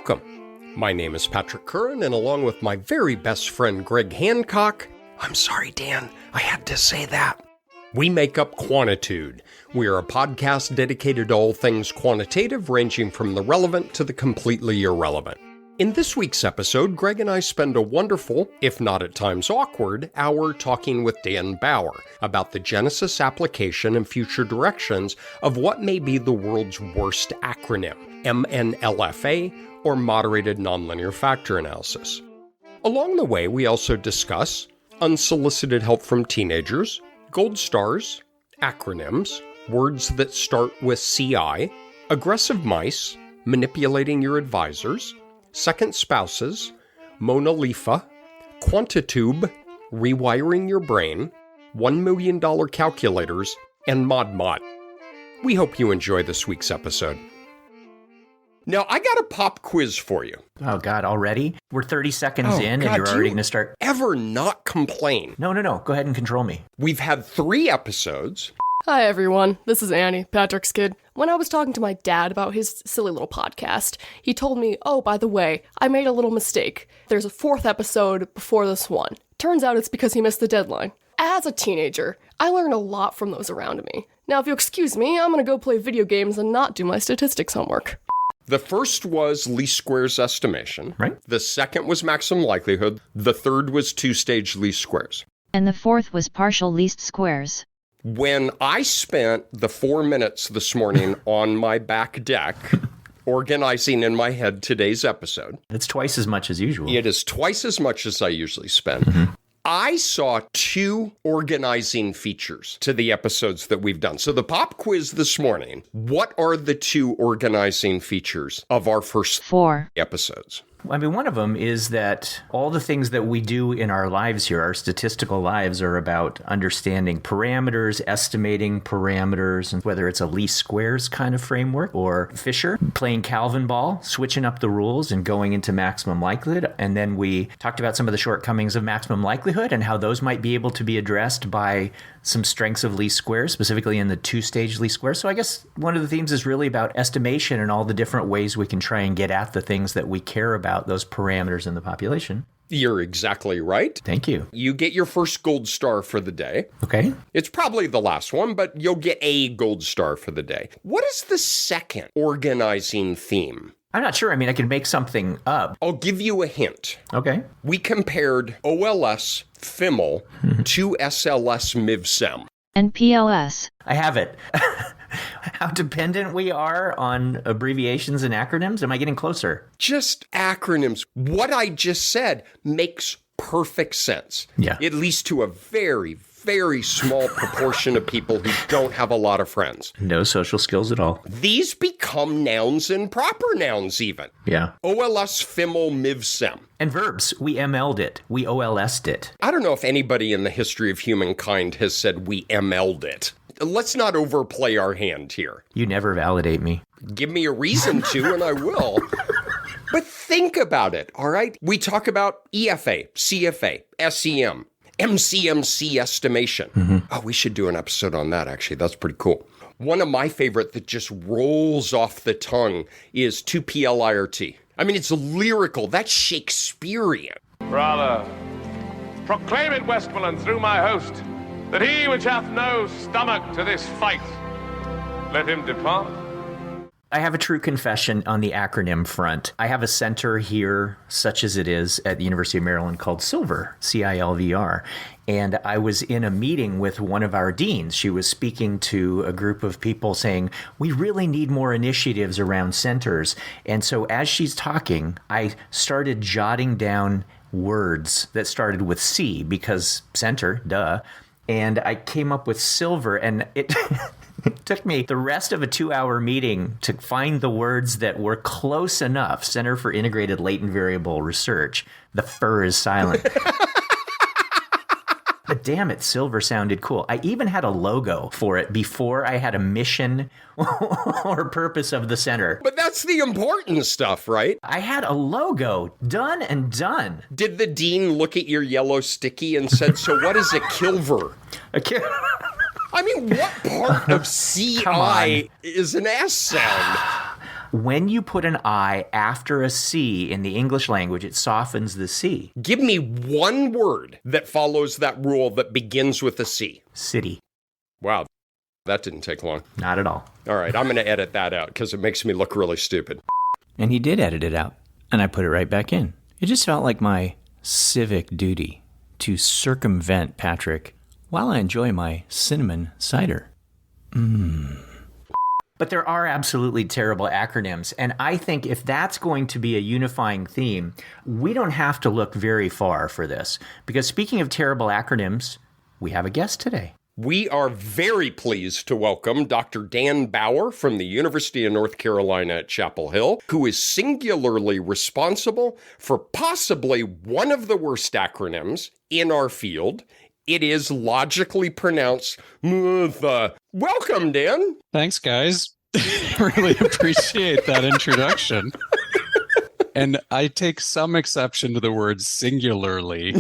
Welcome. My name is Patrick Curran, and along with my very best friend Greg Hancock, I'm sorry, Dan, I had to say that. We make up Quantitude. We are a podcast dedicated to all things quantitative, ranging from the relevant to the completely irrelevant. In this week's episode, Greg and I spend a wonderful, if not at times awkward, hour talking with Dan Bauer about the genesis, application, and future directions of what may be the world's worst acronym, MNLFA, or Moderated Nonlinear Factor Analysis. Along the way, we also discuss unsolicited help from teenagers, gold stars, acronyms, words that start with CI, aggressive mice, manipulating your advisors, second spouses, MoNoLiFa, Quantitube, rewiring your brain, $1 million calculators, and ModMod. We hope you enjoy this week's episode. Now, I got a pop quiz for you. Oh, God, already? We're 30 seconds in and you're already going to start... Ever not complain? No. Go ahead and control me. We've had 3 episodes. Hi, everyone. This is Annie, Patrick's kid. When I was talking to my dad about his silly little podcast, he told me, oh, by the way, I made a little mistake. There's a 4th episode before this one. Turns out it's because he missed the deadline. As a teenager, I learned a lot from those around me. Now, if you'll excuse me, I'm going to go play video games and not do my statistics homework. The first was least squares estimation. Right. The second was maximum likelihood. The third was two-stage least squares. And the 4th was partial least squares. When I spent the 4 minutes this morning on my back deck organizing in my head today's episode. It's twice as much as usual. It is twice as much as I usually spend. I saw 2 organizing features to the episodes that we've done. So the pop quiz this morning, what are the 2 organizing features of our first 4 episodes? I mean, one of them is that all the things that we do in our lives here, our statistical lives, are about understanding parameters, estimating parameters, and whether it's a least squares kind of framework or Fisher, playing Calvin ball, switching up the rules and going into maximum likelihood. And then we talked about some of the shortcomings of maximum likelihood and how those might be able to be addressed by some strengths of least squares, specifically in the 2-stage least squares. So I guess one of the themes is really about estimation and all the different ways we can try and get at the things that we care about, those parameters in the population. You're exactly right. Thank you. You get your first gold star for the day. Okay. It's probably the last one, but you'll get a gold star for the day. What is the second organizing theme? I'm not sure. I mean, I can make something up. I'll give you a hint. Okay. We compared OLS FIML to SLS MIVSEM. and PLS. I have it. How dependent we are on abbreviations and acronyms. Am I getting closer? Just acronyms. What I just said makes perfect sense. Yeah. At least to a very, very small proportion of people who don't have a lot of friends. No social skills at all. These become nouns and proper nouns even. Yeah. OLS, FIML, MIVSEM. And verbs. We ML'd it. We OLS'd it. I don't know if anybody in the history of humankind has said we ML'd it. Let's not overplay our hand here. You never validate me. Give me a reason to, and I will. But think about it, all right? We talk about EFA, CFA, SEM, MCMC estimation. Oh, we should do an episode on that, actually. That's pretty cool. One of my favorite that just rolls off the tongue is 2PLIRT. I mean, it's lyrical. That's Shakespearean. Brother, proclaim it, Westmoreland, through my host, that he which hath no stomach to this fight, let him depart. I have a true confession on the acronym front. I have a center here, such as it is at the University of Maryland, called Silver, CILVR. And I was in a meeting with one of our deans. She was speaking to a group of people saying, we really need more initiatives around centers. And so as she's talking, I started jotting down words that started with C, because center, duh. And I came up with silver, and it... It took me the rest of a 2-hour meeting to find the words that were close enough. Center for Integrated Latent Variable Research. The fur is silent. But damn it, silver sounded cool. I even had a logo for it before I had a mission or purpose of the center. But that's the important stuff, right? I had a logo done and done. Did the dean look at your yellow sticky and said, so what is a kilver? I mean, what part of CI is an S sound? When you put an I after a C in the English language, it softens the C. Give me one word that follows that rule that begins with a C. City. Wow, that didn't take long. Not at all. All right, I'm going to edit that out because it makes me look really stupid. And he did edit it out, and I put it right back in. It just felt like my civic duty to circumvent Patrick while I enjoy my cinnamon cider. But there are absolutely terrible acronyms, and I think if that's going to be a unifying theme, we don't have to look very far for this. Because speaking of terrible acronyms, we have a guest today. We are very pleased to welcome Dr. Dan Bauer from the University of North Carolina at Chapel Hill, who is singularly responsible for possibly one of the worst acronyms in our field. It is logically pronounced MNLFA. Welcome, Dan. Thanks, guys. Really appreciate that introduction. And I take some exception to the word singularly.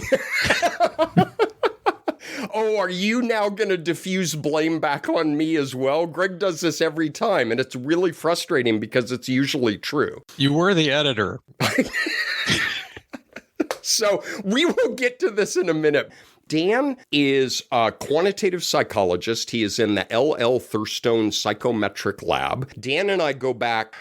Oh, are you now going to diffuse blame back on me as well? Greg does this every time, and it's really frustrating because it's usually true. You were the editor. So we will get to this in a minute. Dan is a quantitative psychologist. He is in the L.L. Thurstone Psychometric Lab. Dan and I go back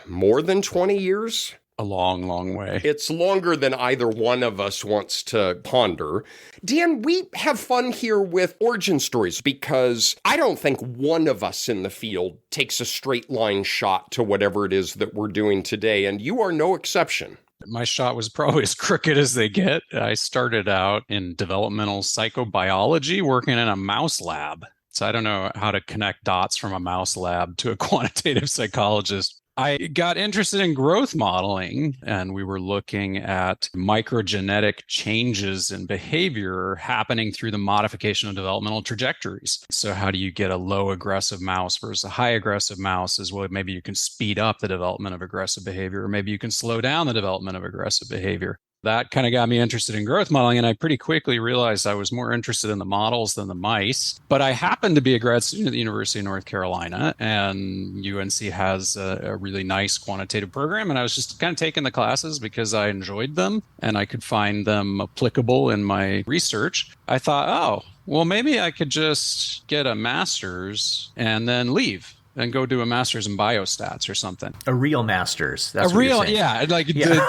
more than 20 years. A long, long way. It's longer than either one of us wants to ponder. Dan, we have fun here with origin stories because I don't think one of us in the field takes a straight line shot to whatever it is that we're doing today, and you are no exception. My shot was probably as crooked as they get. I started out in developmental psychobiology working in a mouse lab. So I don't know how to connect dots from a mouse lab to a quantitative psychologist. I got interested in growth modeling, and we were looking at microgenetic changes in behavior happening through the modification of developmental trajectories. So how do you get a low aggressive mouse versus a high aggressive mouse as well? Maybe you can speed up the development of aggressive behavior, or maybe you can slow down the development of aggressive behavior. That kind of got me interested in growth modeling, and I pretty quickly realized I was more interested in the models than the mice. But I happened to be a grad student at the University of North Carolina, and UNC has a really nice quantitative program, and I was just kind of taking the classes because I enjoyed them, and I could find them applicable in my research. I thought, oh, well, maybe I could just get a master's and then leave and go do a master's in biostats or something. A real master's. That's a what real, you're saying. yeah,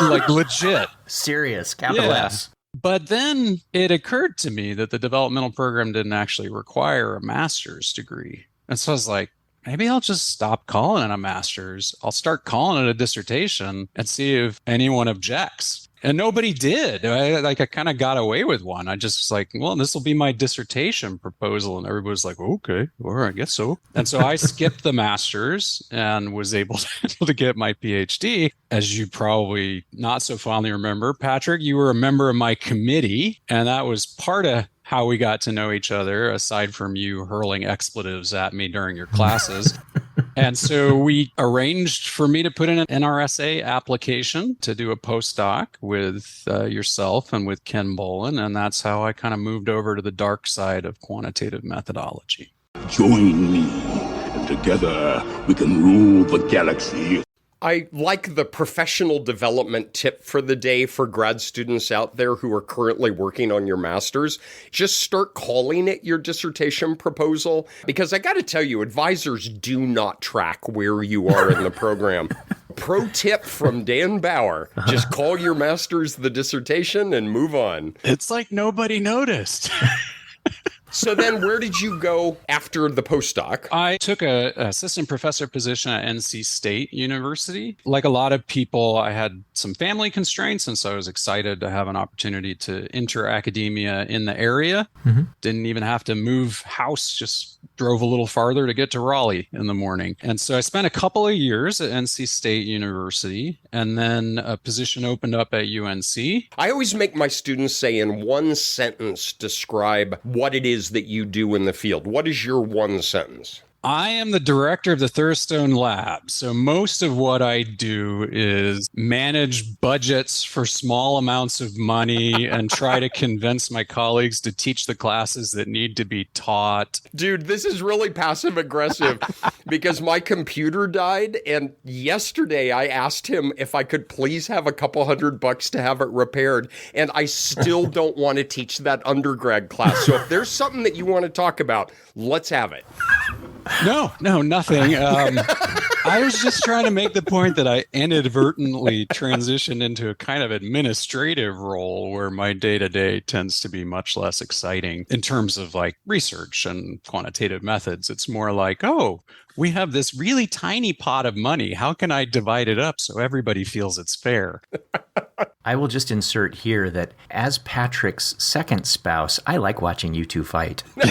like legit. Serious, capital S. But then it occurred to me that the developmental program didn't actually require a master's degree. And so I was like, maybe I'll just stop calling it a master's. I'll start calling it a dissertation and see if anyone objects. And nobody did. I kind of got away with one. I just was like, well, this will be my dissertation proposal. And everybody was like, okay, all right, I guess so. And so I skipped the master's and was able to get my PhD. As you probably not so fondly remember, Patrick, you were a member of my committee. And that was part of how we got to know each other, aside from you hurling expletives at me during your classes. And so we arranged for me to put in an NRSA application to do a postdoc with yourself and with Ken Bolin. And that's how I kind of moved over to the dark side of quantitative methodology. Join me, and together we can rule the galaxy. I like the professional development tip for the day for grad students out there who are currently working on your master's. Just start calling it your dissertation proposal, because I got to tell you, advisors do not track where you are in the program. Pro tip from Dan Bauer, just call your master's the dissertation and move on. It's like nobody noticed. So then where did you go after the postdoc? I took an assistant professor position at NC State University. Like a lot of people, I had some family constraints, and so I was excited to have an opportunity to enter academia in the area. Mm-hmm. Didn't even have to move house, just drove a little farther to get to Raleigh in the morning. And so I spent a couple of years at NC State University, and then a position opened up at UNC. I always make my students say in one sentence, describe what it is that you do in the field. What is your one sentence? I am the director of the Thurstone Lab. So most of what I do is manage budgets for small amounts of money and try to convince my colleagues to teach the classes that need to be taught. Dude, this is really passive aggressive because my computer died, and yesterday I asked him if I could please have a couple $100 to have it repaired, and I still don't want to teach that undergrad class. So if there's something that you want to talk about, let's have it. No, nothing. I was just trying to make the point that I inadvertently transitioned into a kind of administrative role where my day-to-day tends to be much less exciting in terms of like research and quantitative methods. It's more like, oh, we have this really tiny pot of money. How can I divide it up so everybody feels it's fair? I will just insert here that as Patrick's second spouse, I like watching you two fight. Is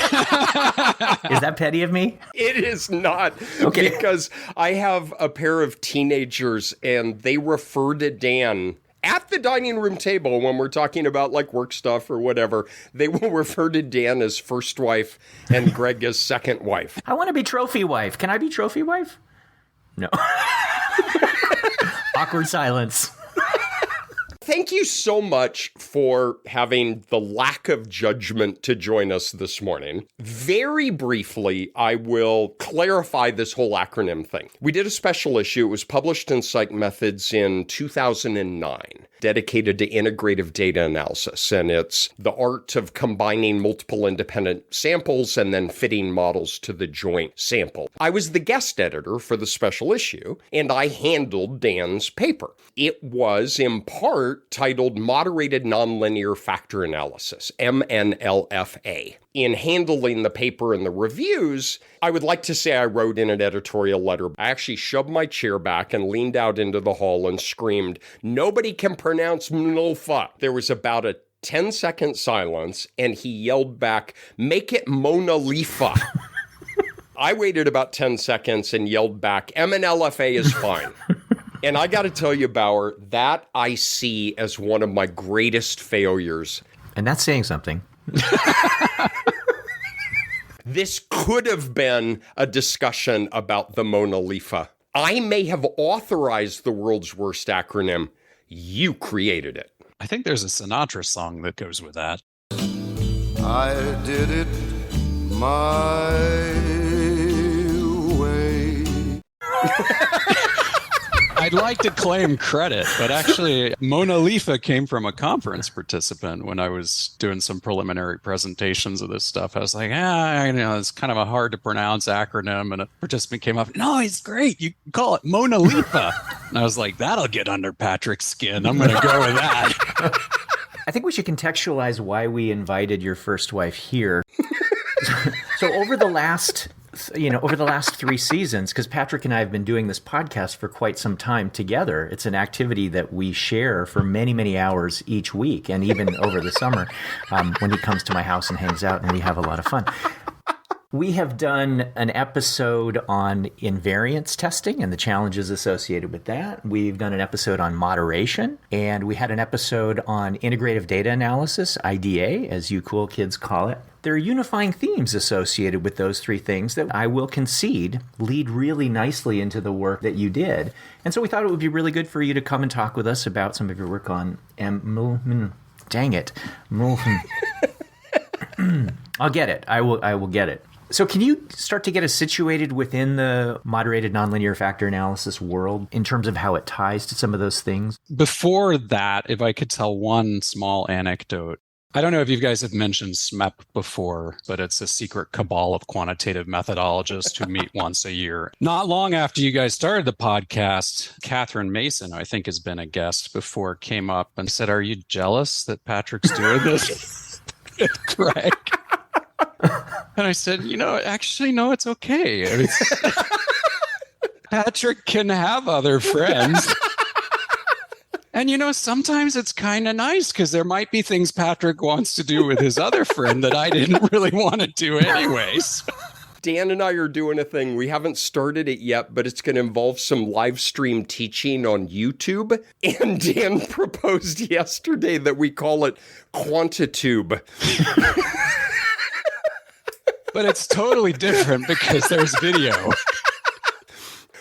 that petty of me? It is not. Okay. Because I have a pair of teenagers and they refer to Dan at the dining room table when we're talking about like work stuff or whatever. They will refer to Dan as first wife and Greg as second wife. I want to be trophy wife. Can I be trophy wife? No. Awkward silence. Thank you so much for having the lack of judgment to join us this morning. Very briefly, I will clarify this whole acronym thing. We did a special issue. It was published in Psych Methods in 2009, dedicated to integrative data analysis. And it's the art of combining multiple independent samples and then fitting models to the joint sample. I was the guest editor for the special issue, and I handled Dan's paper. It was in part titled Moderated Nonlinear Factor Analysis, MNLFA. In handling the paper and the reviews, I would like to say I wrote in an editorial letter. I actually shoved my chair back and leaned out into the hall and screamed, "Nobody can pronounce MNLFA." There was about a 10-second silence, and he yelled back, "Make it MoNoLiFa." I waited about 10 seconds and yelled back, "MNLFA is fine." And I got to tell you, Bauer, that I see as one of my greatest failures. And that's saying something. This could have been a discussion about the MoNoLiFa. I may have authorized the world's worst acronym. You created it. I think there's a Sinatra song that goes with that. I did it my way. I'd like to claim credit, but actually MoNoLiFa came from a conference participant when I was doing some preliminary presentations of this stuff. I was like, it's kind of a hard to pronounce acronym. And a participant came up, "No, it's great. You can call it MoNoLiFa." And I was like, that'll get under Patrick's skin. I'm going to go with that. I think we should contextualize why we invited your first wife here. So over the last 3 seasons, because Patrick and I have been doing this podcast for quite some time together, it's an activity that we share for many, many hours each week, and even over the summer when he comes to my house and hangs out, and we have a lot of fun. We have done an episode on invariance testing and the challenges associated with that. We've done an episode on moderation, and we had an episode on integrative data analysis, IDA, as you cool kids call it. There are unifying themes associated with those three things that I will concede lead really nicely into the work that you did. And so we thought it would be really good for you to come and talk with us about some of your work on dang it. I'll get it. I will get it. So can you start to get us situated within the moderated nonlinear factor analysis world in terms of how it ties to some of those things? Before that, if I could tell one small anecdote. I don't know if you guys have mentioned SMEP before, but it's a secret cabal of quantitative methodologists who meet once a year. Not long after you guys started the podcast, Catherine Mason, who I think has been a guest before, came up and said, "Are you jealous that Patrick's doing this with Greg?" And I said, actually, no, it's okay. Patrick can have other friends. And, sometimes it's kind of nice because there might be things Patrick wants to do with his other friend that I didn't really want to do anyways. Dan and I are doing a thing. We haven't started it yet, but it's going to involve some live stream teaching on YouTube. And Dan proposed yesterday that we call it Quantitube. But it's totally different because there's video.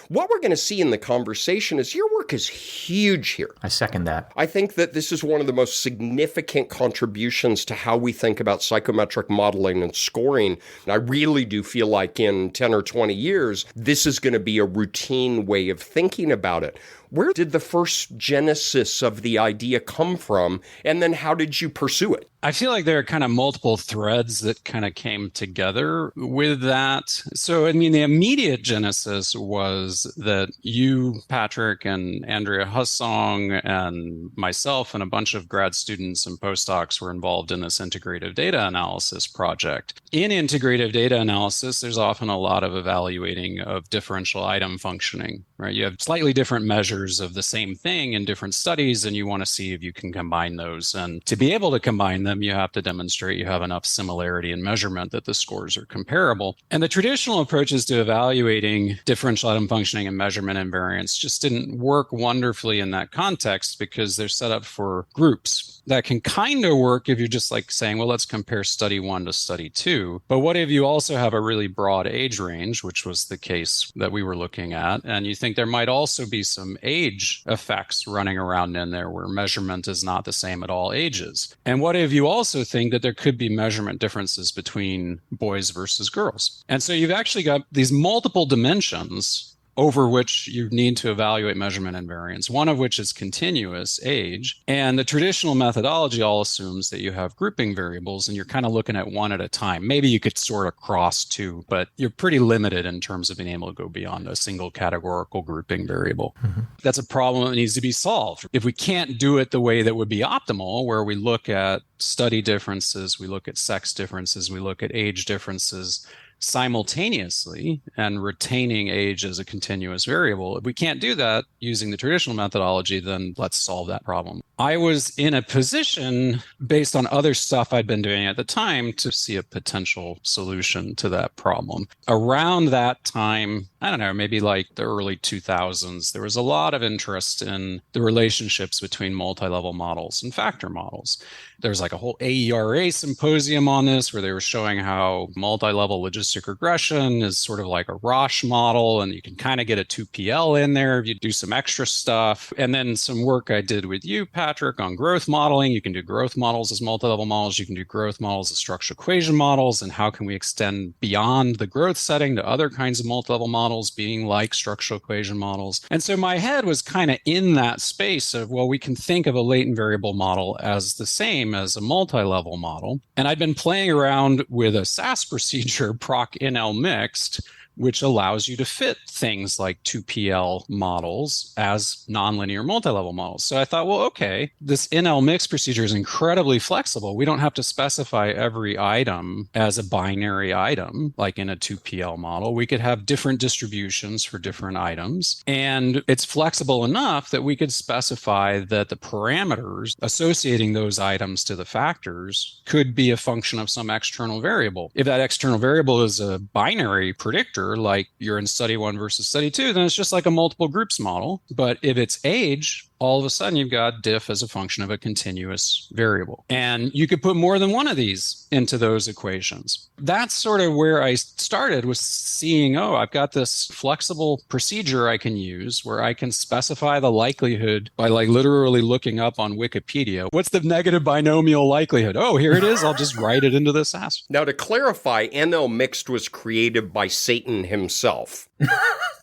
What we're going to see in the conversation is your work is huge here. I second that. I think that this is one of the most significant contributions to how we think about psychometric modeling and scoring. And I really do feel like in 10 or 20 years, this is going to be a routine way of thinking about it. Where did the first genesis of the idea come from? And then how did you pursue it? I feel like there are kind of multiple threads that kind of came together with that. So, I mean, the immediate genesis was that you, Patrick, and Andrea Hussong, and myself, and a bunch of grad students and postdocs were involved in this integrative data analysis project. In integrative data analysis, there's often a lot of evaluating of differential item functioning, right? You have slightly different measures of the same thing in different studies, and you want to see if you can combine those. And to be able to combine them, you have to demonstrate you have enough similarity in measurement that the scores are comparable. And the traditional approaches to evaluating differential item functioning and measurement invariance just didn't work wonderfully in that context because they're set up for groups. That can kind of work if you're just like saying, well, let's compare study 1 to study 2. But what if you also have a really broad age range, which was the case that we were looking at, and you think there might also be some age effects running around in there where measurement is not the same at all ages? And what if you also think that there could be measurement differences between boys versus girls? And so you've actually got these multiple dimensions over which you need to evaluate measurement invariance, one of which is continuous age. And the traditional methodology all assumes that you have grouping variables and you're kind of looking at one at a time. Maybe you could sort of cross two, but you're pretty limited in terms of being able to go beyond a single categorical grouping variable. Mm-hmm. That's a problem that needs to be solved. If we can't do it the way that would be optimal, where we look at study differences, we look at sex differences, we look at age differences, simultaneously and retaining age as a continuous variable. If we can't do that using the traditional methodology, then let's solve that problem. I was in a position, based on other stuff I'd been doing at the time, to see a potential solution to that problem. Around that time, I don't know, maybe like the early 2000s, there was a lot of interest in the relationships between multi-level models and factor models. There's like a whole AERA symposium on this where they were showing how multi-level logistic regression is sort of like a Roche model, and you can kind of get a 2PL in there if you do some extra stuff. And then some work I did with you, Patrick, on growth modeling. You can do growth models as multi-level models. You can do growth models as structural equation models. And how can we extend beyond the growth setting to other kinds of multi-level models being like structural equation models? And so my head was kind of in that space of, well, we can think of a latent variable model as the same as a multi-level model. And I'd been playing around with a SAS procedure, proc-NL mixed, which allows you to fit things like 2PL models as nonlinear multi-level models. So I thought, well, okay, this NL mix procedure is incredibly flexible. We don't have to specify every item as a binary item, like in a 2PL model. We could have different distributions for different items. And it's flexible enough that we could specify that the parameters associating those items to the factors could be a function of some external variable. If that external variable is a binary predictor, like you're in study 1 versus study 2, then it's just like a multiple groups model. But if it's age, all of a sudden you've got diff as a function of a continuous variable. And you could put more than one of these into those equations. That's sort of where I started, was seeing, oh, I've got this flexible procedure I can use where I can specify the likelihood by like literally looking up on Wikipedia. What's the negative binomial likelihood? Oh, here it is. I'll just write it into this SAS. Now, to clarify, NL mixed was created by Satan himself.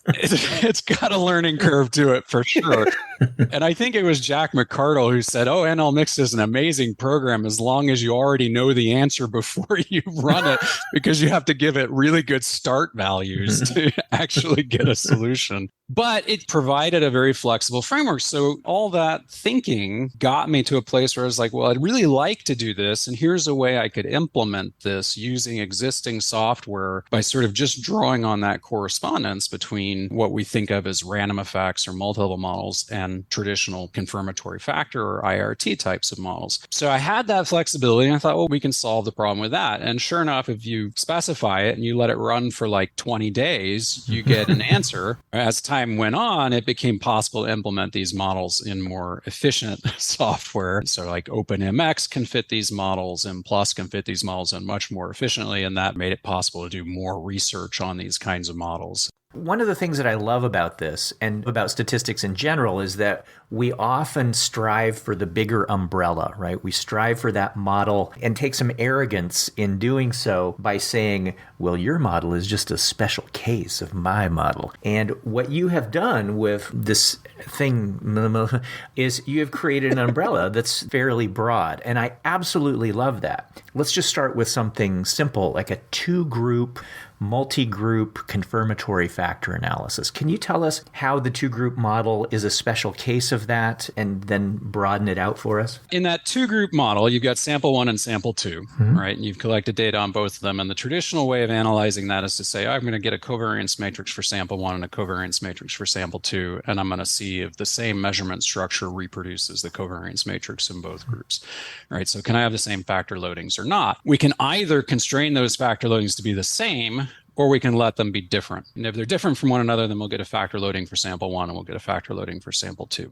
It's got a learning curve to it for sure. And I think it was Jack McCardle who said, oh, NL Mixed is an amazing program as long as you already know the answer before you run it, because you have to give it really good start values to actually get a solution. But it provided a very flexible framework. So all that thinking got me to a place where I was like, well, I'd really like to do this. And here's a way I could implement this using existing software by sort of just drawing on that correspondence between what we think of as random effects or multi-level models and traditional confirmatory factor or IRT types of models. So I had that flexibility and I thought, well, we can solve the problem with that. And sure enough, if you specify it and you let it run for like 20 days, you get an answer. As time time went on, it became possible to implement these models in more efficient software. So like OpenMX can fit these models, M+ can fit these models in much more efficiently, and that made it possible to do more research on these kinds of models. One of the things that I love about this and about statistics in general is that we often strive for the bigger umbrella, right? We strive for that model and take some arrogance in doing so by saying, well, your model is just a special case of my model. And what you have done with this thing is you have created an umbrella that's fairly broad. And I absolutely love that. Let's just start with something simple, like a 2-group multi-group confirmatory factor analysis. Can you tell us how the 2-group model is a special case of that and then broaden it out for us? In that 2-group model, you've got sample 1 and sample 2, right? And you've collected data on both of them. And the traditional way of analyzing that is to say, I'm going to get a covariance matrix for sample 1 and a covariance matrix for sample 2, and I'm going to see if the same measurement structure reproduces the covariance matrix in both groups, right? So can I have the same factor loadings or not? We can either constrain those factor loadings to be the same, or we can let them be different. And if they're different from one another, then we'll get a factor loading for sample 1 and we'll get a factor loading for sample 2.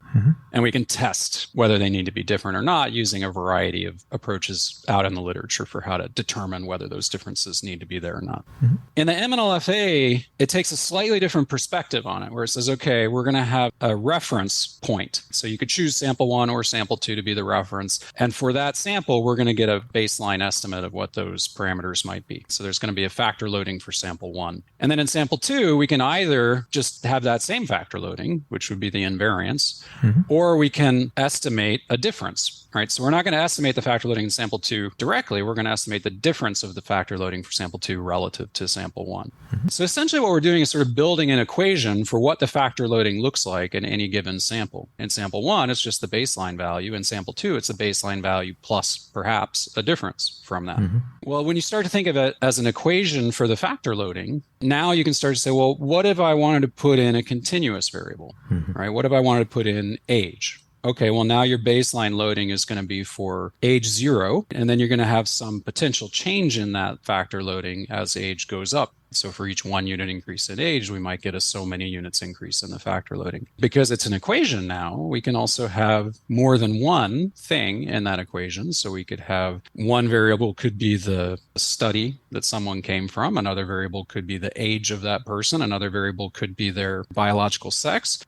And we can test whether they need to be different or not using a variety of approaches out in the literature for how to determine whether those differences need to be there or not. In the MNLFA, it takes a slightly different perspective on it, where it says, okay, we're going to have a reference point. So you could choose sample 1 or sample 2 to be the reference. And for that sample, we're going to get a baseline estimate of what those parameters might be. So there's going to be a factor loading for sample 1. And then in sample 2, we can either just have that same factor loading, which would be the invariance, or we can estimate a difference, right? So we're not going to estimate the factor loading in sample 2 directly. We're going to estimate the difference of the factor loading for sample 2 relative to sample 1. So essentially what we're doing is sort of building an equation for what the factor loading looks like in any given sample. In sample 1, it's just the baseline value. In sample 2, it's the baseline value plus perhaps a difference from that. Well, when you start to think of it as an equation for the factor loading, now you can start to say, well, what if I wanted to put in a continuous variable, right? What if I wanted to put in age? Okay, well, now your baseline loading is going to be for age 0, and then you're going to have some potential change in that factor loading as age goes up. So for each 1 unit increase in age, we might get a so many units increase in the factor loading. Because it's an equation now, we can also have more than one thing in that equation. So we could have one variable could be the study that someone came from. Another variable could be the age of that person. Another variable could be their biological sex.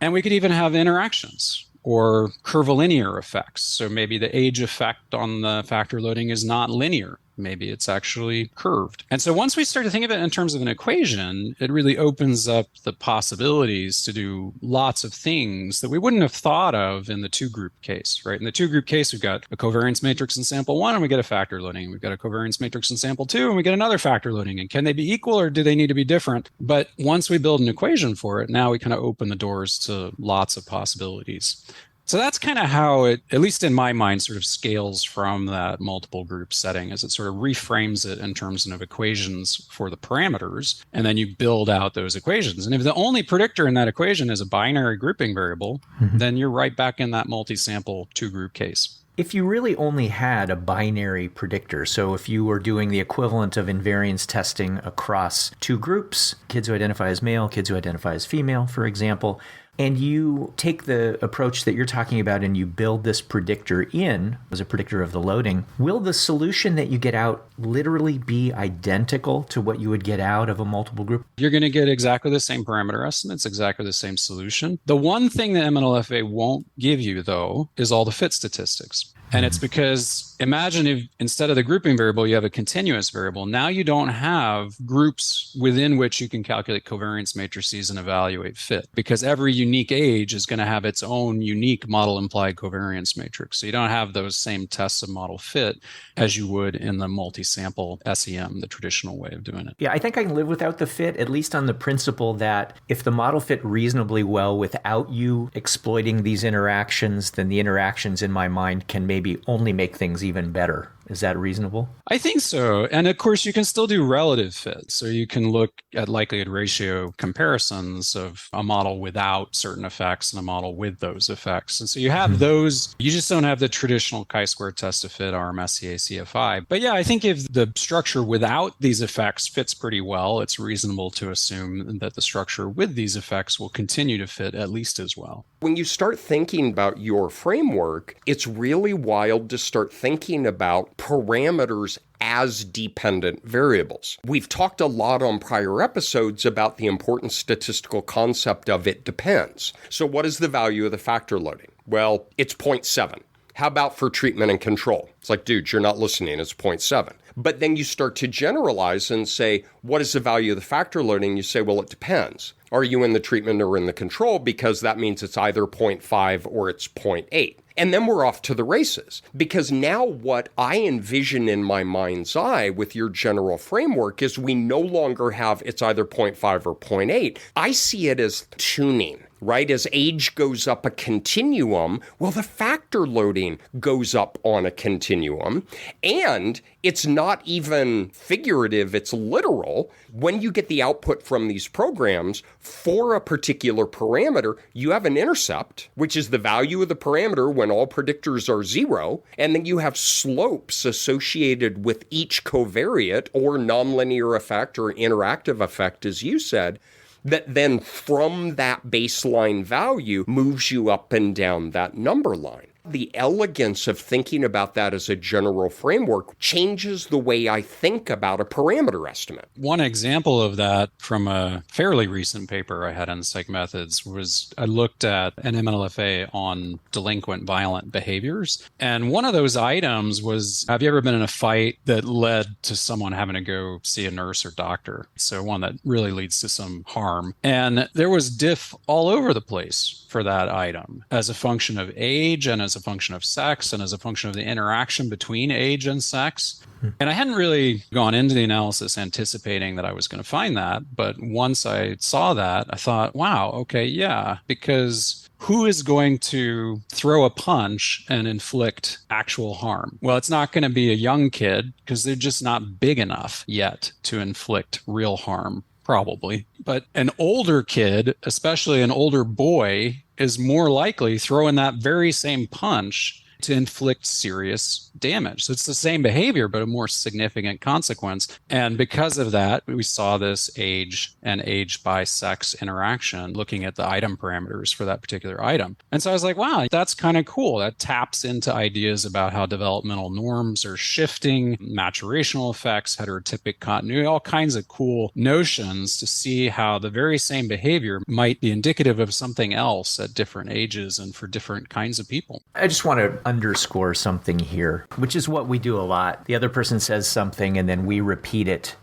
And we could even have interactions or curvilinear effects. So maybe the age effect on the factor loading is not linear. Maybe it's actually curved. And so once we start to think of it in terms of an equation, it really opens up the possibilities to do lots of things that we wouldn't have thought of in the 2-group case, right? In the 2-group case, we've got a covariance matrix in sample 1 and we get a factor loading. We've got a covariance matrix in sample 2 and we get another factor loading. And can they be equal or do they need to be different? But once we build an equation for it, now we kind of open the doors to lots of possibilities. So that's kind of how it, at least in my mind, sort of scales from that multiple group setting, as it sort of reframes it in terms of equations for the parameters, and then you build out those equations. And if the only predictor in that equation is a binary grouping variable, then you're right back in that multi-sample 2-group case. If you really only had a binary predictor, so if you were doing the equivalent of invariance testing across 2 groups, kids who identify as male, kids who identify as female, for example, and you take the approach that you're talking about and you build this predictor in as a predictor of the loading, will the solution that you get out literally be identical to what you would get out of a multiple group? You're going to get exactly the same parameter estimates, exactly the same solution. The one thing that MNLFA won't give you, though, is all the fit statistics. And it's because imagine if instead of the grouping variable, you have a continuous variable. Now you don't have groups within which you can calculate covariance matrices and evaluate fit, because every unique age is going to have its own unique model implied covariance matrix. So you don't have those same tests of model fit as you would in the multi-sample SEM, the traditional way of doing it. Yeah, I think I can live without the fit, at least on the principle that if the model fit reasonably well without you exploiting these interactions, then the interactions in my mind can maybe only make things even better. Is that reasonable? I think so. And of course, you can still do relative fit. So you can look at likelihood ratio comparisons of a model without certain effects and a model with those effects. And so you have those. You just don't have the traditional chi-square test to fit RMSEA CFI. But yeah, I think if the structure without these effects fits pretty well, it's reasonable to assume that the structure with these effects will continue to fit at least as well. When you start thinking about your framework, it's really wild to start thinking about parameters as dependent variables. We've talked a lot on prior episodes about the important statistical concept of it depends. So what is the value of the factor loading? Well, it's 0.7. How about for treatment and control? It's like, dude, you're not listening. It's 0.7. But then you start to generalize and say, what is the value of the factor loading? You say, well, it depends. Are you in the treatment or in the control? Because that means it's either 0.5 or it's 0.8. And then we're off to the races, because now what I envision in my mind's eye with your general framework is we no longer have it's either 0.5 or 0.8. I see it as tuning, right? As age goes up a continuum, well, the factor loading goes up on a continuum. And it's not even figurative, it's literal. When you get the output from these programs for a particular parameter, you have an intercept, which is the value of the parameter when all predictors are 0. And then you have slopes associated with each covariate or nonlinear effect or interactive effect, as you said, that then from that baseline value moves you up and down that number line. The elegance of thinking about that as a general framework changes the way I think about a parameter estimate. One example of that from a fairly recent paper I had on psych methods was I looked at an MNLFA on delinquent violent behaviors. And one of those items was, have you ever been in a fight that led to someone having to go see a nurse or doctor? So one that really leads to some harm. And there was diff all over the place for that item as a function of age and as a function of sex and as a function of the interaction between age and sex. And I hadn't really gone into the analysis anticipating that I was going to find that. But once I saw that, I thought, wow, okay, yeah, because who is going to throw a punch and inflict actual harm? Well, it's not going to be a young kid because they're just not big enough yet to inflict real harm. Probably. But an older kid, especially an older boy, is more likely throwing that very same punch to inflict serious damage. So it's the same behavior, but a more significant consequence. And because of that, we saw this age and age by sex interaction looking at the item parameters for that particular item. And so I was like, wow, that's kind of cool. That taps into ideas about how developmental norms are shifting, maturational effects, heterotypic continuity, all kinds of cool notions to see how the very same behavior might be indicative of something else at different ages and for different kinds of people. I just want to underscore something here, which is what we do a lot. The other person says something and then we repeat it.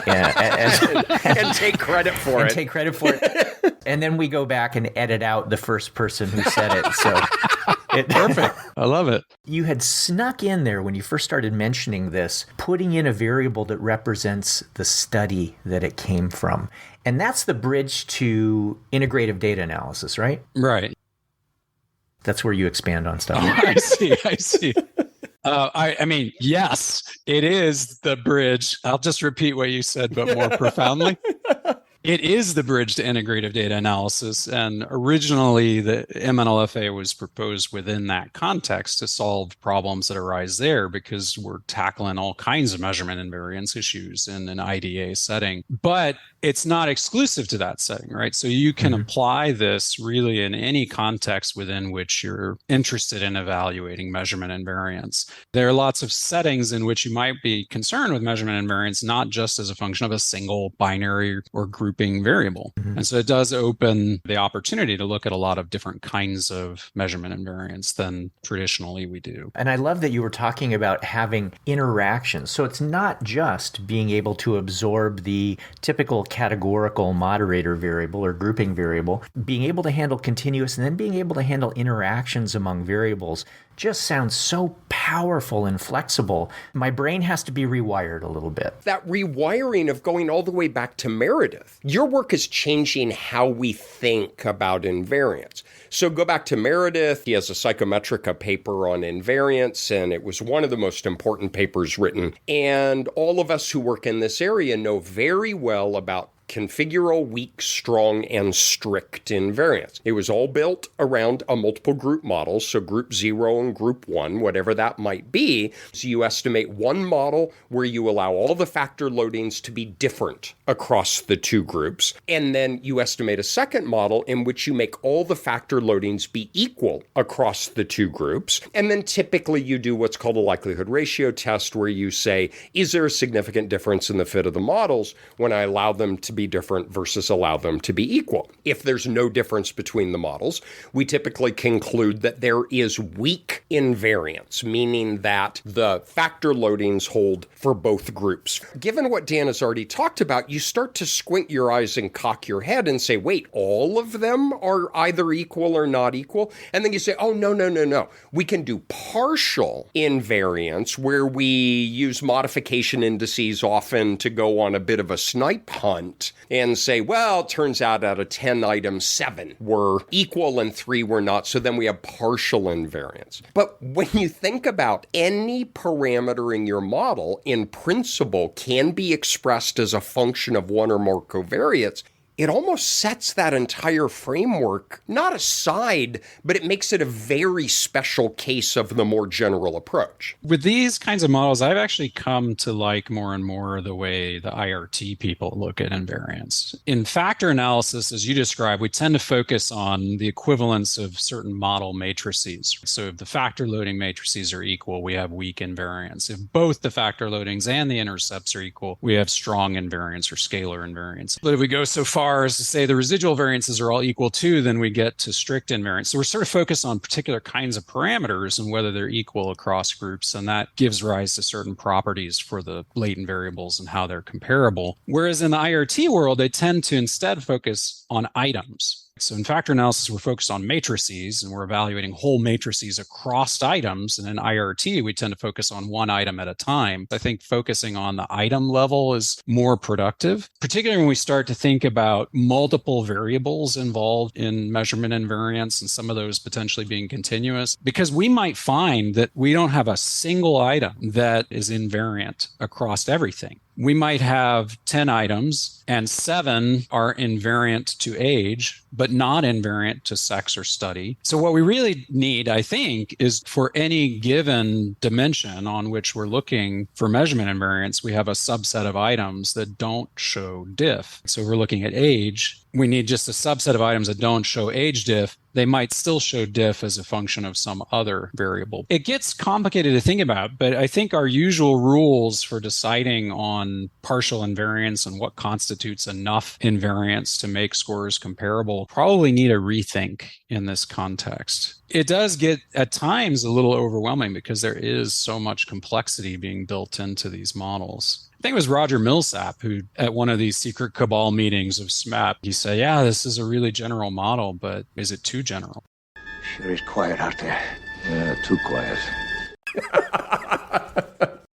And take credit for it. And then we go back and edit out the first person who said it. So perfect. I love it. You had snuck in there when you first started mentioning this, putting in a variable that represents the study that it came from. And that's the bridge to integrative data analysis, right? Right. That's where you expand on stuff. Oh, I see. I mean, yes, it is the bridge. I'll just repeat what you said, but more profoundly. It is the bridge to integrative data analysis. And originally, the MNLFA was proposed within that context to solve problems that arise there because we're tackling all kinds of measurement invariance issues in an IDA setting. But it's not exclusive to that setting, right? So you can apply this really in any context within which you're interested in evaluating measurement invariance. There are lots of settings in which you might be concerned with measurement invariance, not just as a function of a single binary or grouping variable. And so it does open the opportunity to look at a lot of different kinds of measurement invariance than traditionally we do. And I love that you were talking about having interactions. So it's not just being able to absorb the typical categorical moderator variable or grouping variable, being able to handle continuous and then being able to handle interactions among variables just sounds so powerful and flexible. My brain has to be rewired a little bit. That rewiring of going all the way back to Meredith. Your work is changing how we think about invariance. So go back to Meredith. He has a Psychometrica paper on invariance, and it was one of the most important papers written. And all of us who work in this area know very well about configural, weak, strong, and strict invariance. It was all built around a multiple group model, so group 0 and group 1, whatever that might be. So you estimate one model where you allow all the factor loadings to be different across the two groups, and then you estimate a second model in which you make all the factor loadings be equal across the two groups, and then typically you do what's called a likelihood ratio test where you say, is there a significant difference in the fit of the models when I allow them to be different versus allow them to be equal? If there's no difference between the models, we typically conclude that there is weak invariance, meaning that the factor loadings hold for both groups. Given what Dan has already talked about, you start to squint your eyes and cock your head and say, wait, all of them are either equal or not equal? And then you say, oh, no. We can do partial invariance where we use modification indices often to go on a bit of a snipe hunt and say, well, it turns out of 10 items, 7 were equal and 3 were not. So then we have partial invariance. But when you think about any parameter in your model, in principle, can be expressed as a function of one or more covariates, it almost sets that entire framework, not aside, but it makes it a very special case of the more general approach. With these kinds of models, I've actually come to like more and more the way the IRT people look at invariance. In factor analysis, as you described, we tend to focus on the equivalence of certain model matrices. So if the factor loading matrices are equal, we have weak invariance. If both the factor loadings and the intercepts are equal, we have strong invariance or scalar invariance. But if we go so far as to say the residual variances are all equal too, then we get to strict invariance. So we're sort of focused on particular kinds of parameters and whether they're equal across groups, and that gives rise to certain properties for the latent variables and how they're comparable. Whereas in the IRT world, they tend to instead focus on items. So in factor analysis, we're focused on matrices and we're evaluating whole matrices across items. And in IRT, we tend to focus on one item at a time. I think focusing on the item level is more productive, particularly when we start to think about multiple variables involved in measurement invariance and some of those potentially being continuous, because we might find that we don't have a single item that is invariant across everything. We might have 10 items and 7 are invariant to age, but not invariant to sex or study. So what we really need, I think, is for any given dimension on which we're looking for measurement invariance, we have a subset of items that don't show diff. So we're looking at age. We need just a subset of items that don't show age diff. They might still show diff as a function of some other variable. It gets complicated to think about, but I think our usual rules for deciding on partial invariance and what constitutes enough invariance to make scores comparable probably need a rethink in this context. It does get at times a little overwhelming because there is so much complexity being built into these models. I think it was Roger Millsap who, at one of these secret cabal meetings of SMAP, he said, yeah, this is a really general model, but is it too general? Sure is quiet out there. Yeah, too quiet.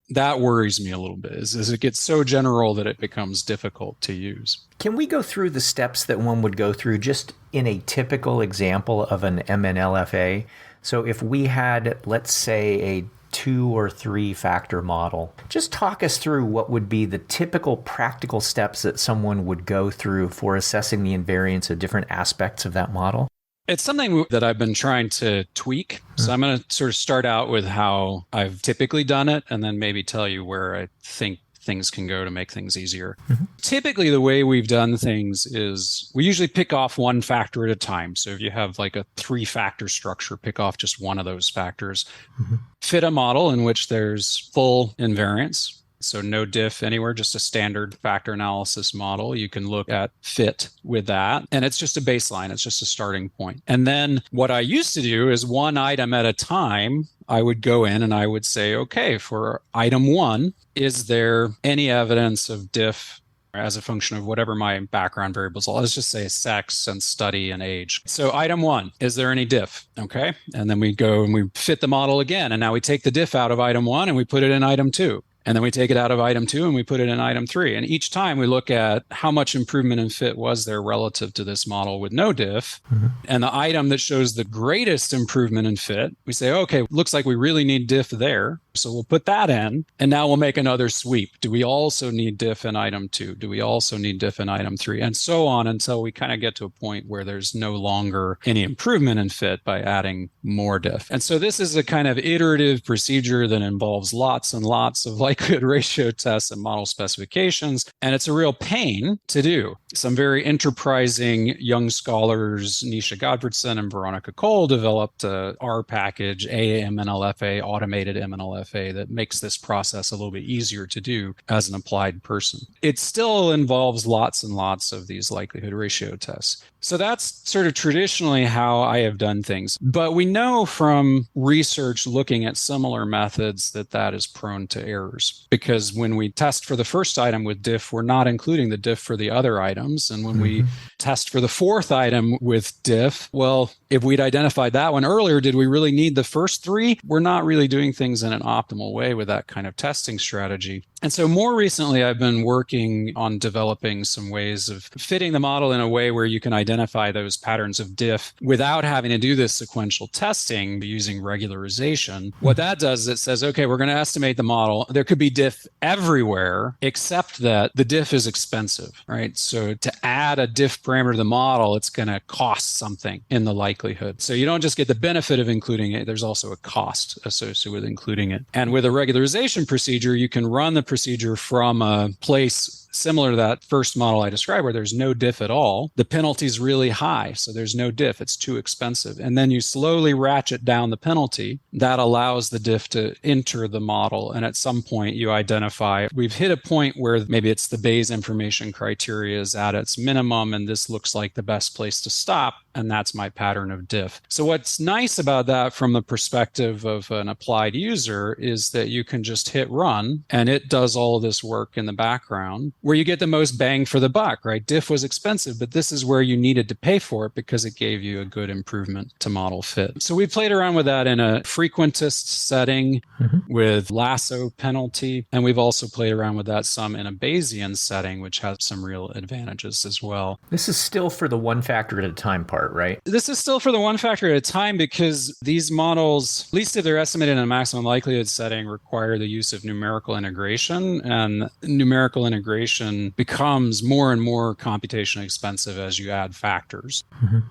That worries me a little bit, is it gets so general that it becomes difficult to use. Can we go through the steps that one would go through just in a typical example of an MNLFA? So if we had, let's say, a 2 or 3 factor model, just talk us through what would be the typical practical steps that someone would go through for assessing the invariance of different aspects of that model. It's something that I've been trying to tweak. So I'm going to sort of start out with how I've typically done it and then maybe tell you where I think things can go to make things easier. Mm-hmm. Typically, the way we've done things is we usually pick off one factor at a time. So if you have like a 3-factor structure, pick off just one of those factors. Mm-hmm. Fit a model in which there's full invariance. So no diff anywhere, just a standard factor analysis model. You can look at fit with that. And it's just a baseline. It's just a starting point. And then what I used to do is one item at a time, I would go in and I would say, okay, for item 1, is there any evidence of diff as a function of whatever my background variables are. Let's just say sex and study and age. So item 1, is there any diff? Okay. And then we go and we fit the model again. And now we take the diff out of item 1 and we put it in item 2. And then we take it out of item 2 and we put it in item 3. And each time we look at how much improvement in fit was there relative to this model with no diff. And the item that shows the greatest improvement in fit, we say, okay, looks like we really need diff there. So we'll put that in. And now we'll make another sweep. Do we also need diff in item 2? Do we also need diff in item 3? And so on until we kind of get to a point where there's no longer any improvement in fit by adding more diff. And so this is a kind of iterative procedure that involves lots and lots of likelihood ratio tests and model specifications. And it's a real pain to do. Some very enterprising young scholars, Nisha Godfredson and Veronica Cole, developed a R package, MNLFA, automated MNLFA, that makes this process a little bit easier to do as an applied person. It still involves lots and lots of these likelihood ratio tests. So that's sort of traditionally how I have done things. But we know from research looking at similar methods that that is prone to errors, because when we test for the first item with diff, we're not including the diff for the other items. And when we test for the fourth item with diff, well, if we'd identified that one earlier, did we really need the first 3? We're not really doing things in an optimal way with that kind of testing strategy. And so more recently, I've been working on developing some ways of fitting the model in a way where you can identify those patterns of diff without having to do this sequential testing using regularization. What that does is it says, okay, we're going to estimate the model. There could be diff everywhere, except that the diff is expensive, right? So to add a diff parameter to the model, it's going to cost something in the likelihood. So you don't just get the benefit of including it. There's also a cost associated with including it. And with a regularization procedure, you can run the procedure from a place similar to that first model I described where there's no diff at all. The penalty is really high, so there's no diff. It's too expensive. And then you slowly ratchet down the penalty. That allows the diff to enter the model. And at some point you identify, we've hit a point where maybe it's the Bayes information criteria is at its minimum, and this looks like the best place to stop. And that's my pattern of diff. So what's nice about that from the perspective of an applied user is that you can just hit run and it does all of this work in the background where you get the most bang for the buck, right? Diff was expensive, but this is where you needed to pay for it because it gave you a good improvement to model fit. So we played around with that in a frequentist setting with lasso penalty. And we've also played around with that some in a Bayesian setting, which has some real advantages as well. This is still for the one factor at a time part, right? This is still for the one factor at a time because these models, at least if they're estimated in a maximum likelihood setting, require the use of numerical integration. And numerical integration becomes more and more computationally expensive as you add factors.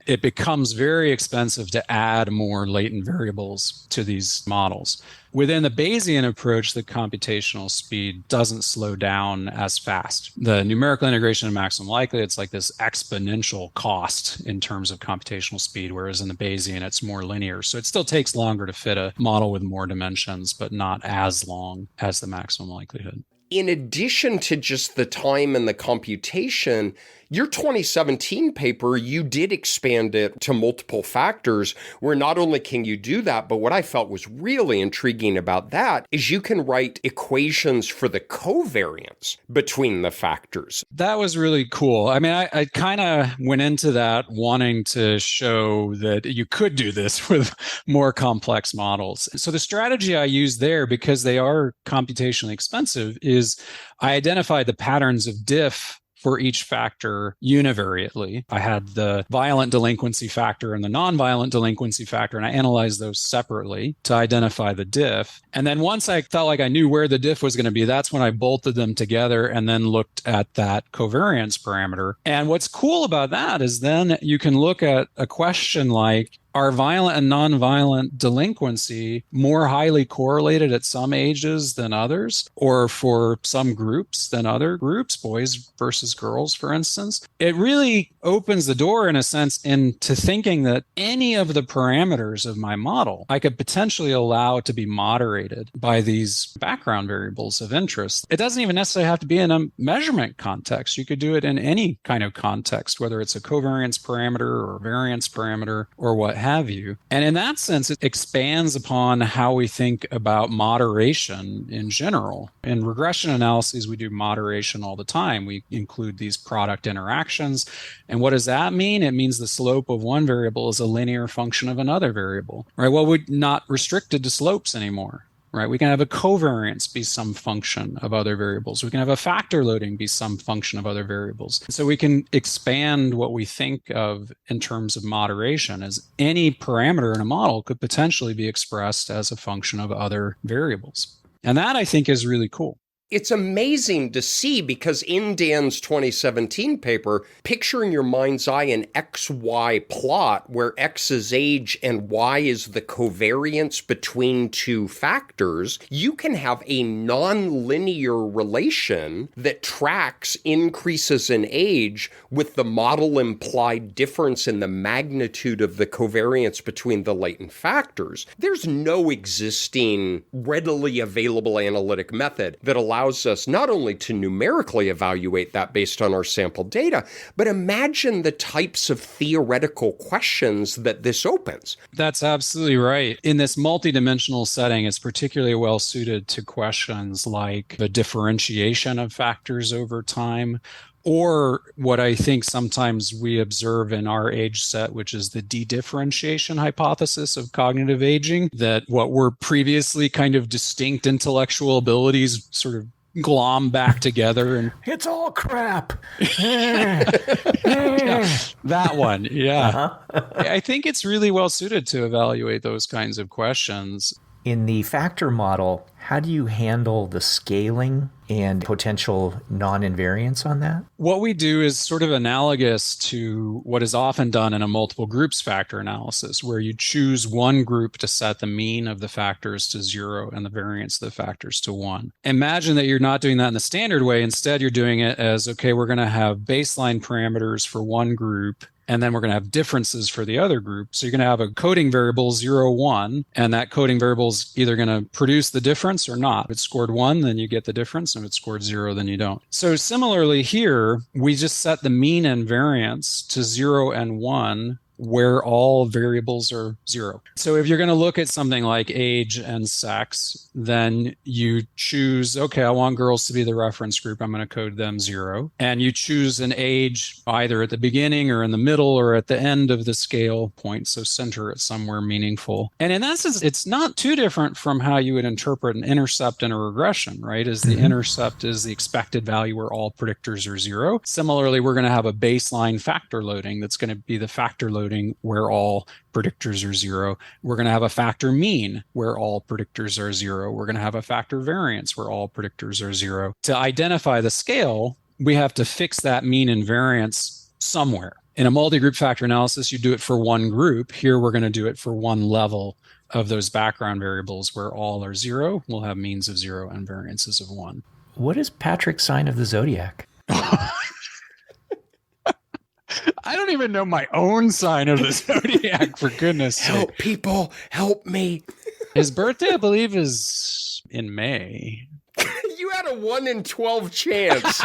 It becomes very expensive to add more latent variables to these models. Within the Bayesian approach, the computational speed doesn't slow down as fast. The numerical integration and maximum likelihood, it's like this exponential cost in terms of computational speed, whereas in the Bayesian, it's more linear. So it still takes longer to fit a model with more dimensions, but not as long as the maximum likelihood. In addition to just the time and the computation, your 2017 paper, you did expand it to multiple factors where not only can you do that, but what I felt was really intriguing about that is you can write equations for the covariance between the factors. That was really cool. I mean, I kind of went into that wanting to show that you could do this with more complex models. So the strategy I used there, because they are computationally expensive, is I identified the patterns of diff for each factor univariately. I had the violent delinquency factor and the nonviolent delinquency factor, and I analyzed those separately to identify the diff. And then once I felt like I knew where the diff was going to be, that's when I bolted them together and then looked at that covariance parameter. And what's cool about that is then you can look at a question like, are violent and nonviolent delinquency more highly correlated at some ages than others, or for some groups than other groups, boys versus girls, for instance? It really opens the door, in a sense, into thinking that any of the parameters of my model I could potentially allow to be moderated by these background variables of interest. It doesn't even necessarily have to be in a measurement context. You could do it in any kind of context, whether it's a covariance parameter or a variance parameter or what have you. And in that sense, it expands upon how we think about moderation in general. In regression analyses, we do moderation all the time. We include these product interactions. And what does that mean? It means the slope of one variable is a linear function of another variable, right? Well, we're not restricted to slopes anymore. Right? We can have a covariance be some function of other variables. We can have a factor loading be some function of other variables. So we can expand what we think of in terms of moderation as any parameter in a model could potentially be expressed as a function of other variables. And that I think is really cool. It's amazing to see because in Dan's 2017 paper, picture in your mind's eye an XY plot where X is age and Y is the covariance between two factors, you can have a nonlinear relation that tracks increases in age with the model implied difference in the magnitude of the covariance between the latent factors. There's no existing readily available analytic method that allows us not only to numerically evaluate that based on our sample data, but imagine the types of theoretical questions that this opens. That's absolutely right. In this multidimensional setting, it's particularly well suited to questions like the differentiation of factors over time, or what I think sometimes we observe in our age set, which is the de-differentiation hypothesis of cognitive aging, that what were previously kind of distinct intellectual abilities sort of glom back together and It's all crap. yeah, that one. Yeah. I think it's really well suited to evaluate those kinds of questions. In the factor model, how do you handle the scaling and potential non-invariance on that? What we do is sort of analogous to what is often done in a multiple groups factor analysis, where you choose one group to set the mean of the factors to 0 and the variance of the factors to 1. Imagine that you're not doing that in the standard way. Instead, you're doing it as, okay, we're going to have baseline parameters for one group, and then we're going to have differences for the other group. So you're going to have a coding variable 0, 1, and that coding variable is either going to produce the difference or not. If it scored 1, then you get the difference. And if it scored 0, then you don't. So similarly here, we just set the mean and variance to 0 and 1, where all variables are 0. So if you're going to look at something like age and sex, then you choose, okay, I want girls to be the reference group. I'm going to code them 0. And you choose an age either at the beginning or in the middle or at the end of the scale point. So center it somewhere meaningful. And in that sense, it's not too different from how you would interpret an intercept in a regression, right? As the intercept is the expected value where all predictors are 0. Similarly, we're going to have a baseline factor loading that's going to be the factor loading where all predictors are 0. We're going to have a factor mean where all predictors are 0. We're going to have a factor variance where all predictors are 0. To identify the scale, we have to fix that mean and variance somewhere. In a multi-group factor analysis, you do it for one group. Here, we're going to do it for one level of those background variables where all are 0. We'll have means of 0 and variances of 1. What is Patrick's sign of the zodiac? I don't even know my own sign of the zodiac, for goodness sake. Help, people, help me. His birthday, I believe, is in May. You had a 1 in 12 chance.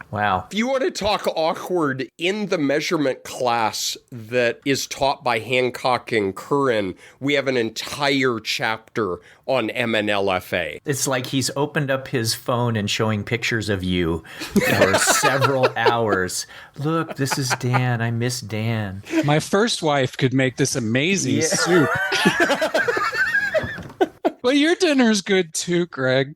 Wow. If you want to talk awkward, in the measurement class that is taught by Hancock and Curran, we have an entire chapter on MNLFA. It's like he's opened up his phone and showing pictures of you for several hours. Look, this is Dan. I miss Dan. My first wife could make this amazing soup. Well, your dinner's good too, Greg.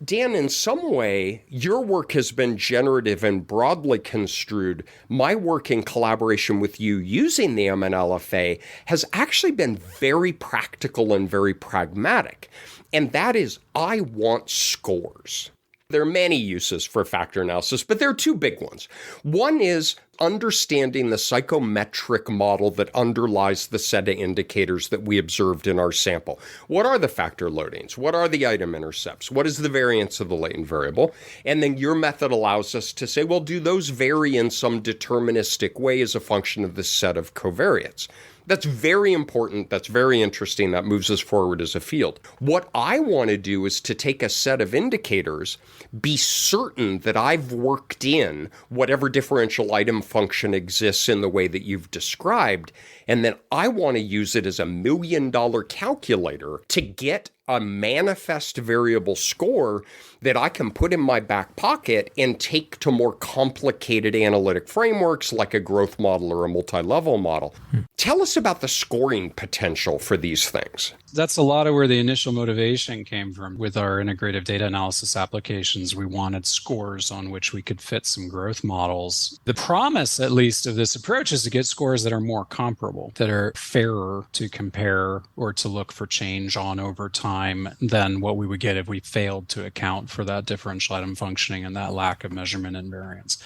Dan, in some way, your work has been generative and broadly construed. My work in collaboration with you using the MNLFA has actually been very practical and very pragmatic. And that is, I want scores. There are many uses for factor analysis, but there are two big ones. One is understanding the psychometric model that underlies the set of indicators that we observed in our sample. What are the factor loadings? What are the item intercepts? What is the variance of the latent variable? And then your method allows us to say, well, do those vary in some deterministic way as a function of this set of covariates? That's very important. That's very interesting. That moves us forward as a field. What I want to do is to take a set of indicators, be certain that I've worked in whatever differential item function exists in the way that you've described, and then I want to use it as a $1 million calculator to get a manifest variable score that I can put in my back pocket and take to more complicated analytic frameworks like a growth model or a multi-level model. Tell us about the scoring potential for these things. That's a lot of where the initial motivation came from. With our integrative data analysis applications, we wanted scores on which we could fit some growth models. The promise, at least, of this approach is to get scores that are more comparable, that are fairer to compare or to look for change on over time than what we would get if we failed to account for that differential item functioning and that lack of measurement invariance.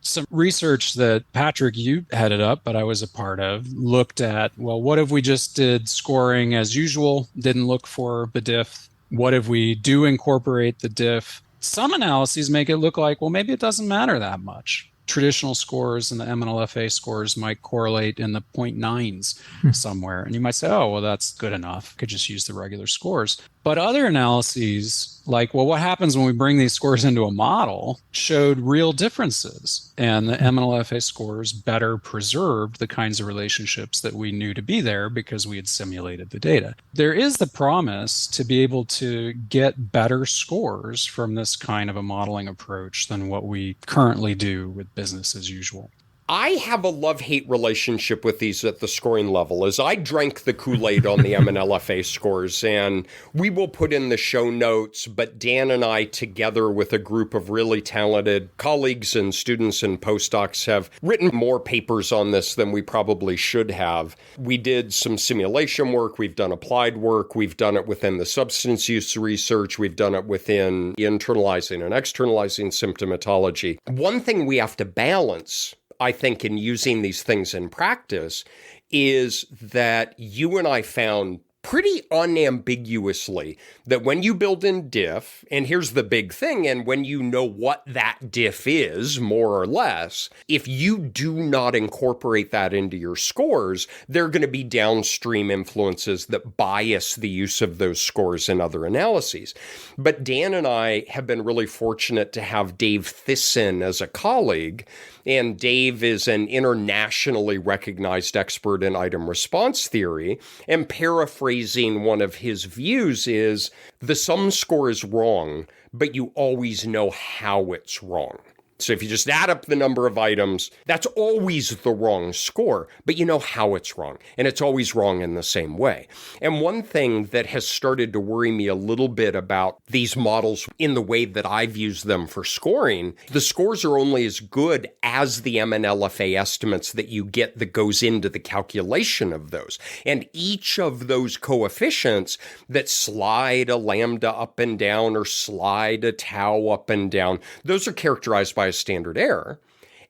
Some research that, Patrick, you headed up, but I was a part of, looked at, well, what if we just did scoring as usual, didn't look for the diff? What if we do incorporate the diff? Some analyses make it look like, well, maybe it doesn't matter that much. Traditional scores and the MNLFA scores might correlate in the 0.9s somewhere. And you might say, oh, well, that's good enough. Could just use the regular scores. But other analyses, like, well, what happens when we bring these scores into a model, showed real differences. And the MNLFA scores better preserved the kinds of relationships that we knew to be there because we had simulated the data. There is the promise to be able to get better scores from this kind of a modeling approach than what we currently do with business as usual. I have a love-hate relationship with these at the scoring level, as I drank the Kool-Aid on the MNLFA scores, and we will put in the show notes, but Dan and I, together with a group of really talented colleagues and students and postdocs, have written more papers on this than we probably should have. We did some simulation work, we've done applied work, we've done it within the substance use research, we've done it within internalizing and externalizing symptomatology. One thing we have to balance, I think, in using these things in practice is that you and I found pretty unambiguously that when you build in diff, and here's the big thing, and when you know what that diff is, more or less, if you do not incorporate that into your scores, there are going to be downstream influences that bias the use of those scores in other analyses. But Dan and I have been really fortunate to have Dave Thyssen as a colleague, and Dave is an internationally recognized expert in item response theory, and paraphrasing one of his views is, the sum score is wrong, but you always know how it's wrong. So if you just add up the number of items, that's always the wrong score, but you know how it's wrong, and it's always wrong in the same way. And one thing that has started to worry me a little bit about these models in the way that I've used them for scoring, the scores are only as good as the MNLFA estimates that you get that goes into the calculation of those. And each of those coefficients that slide a lambda up and down or slide a tau up and down, those are characterized by a standard error.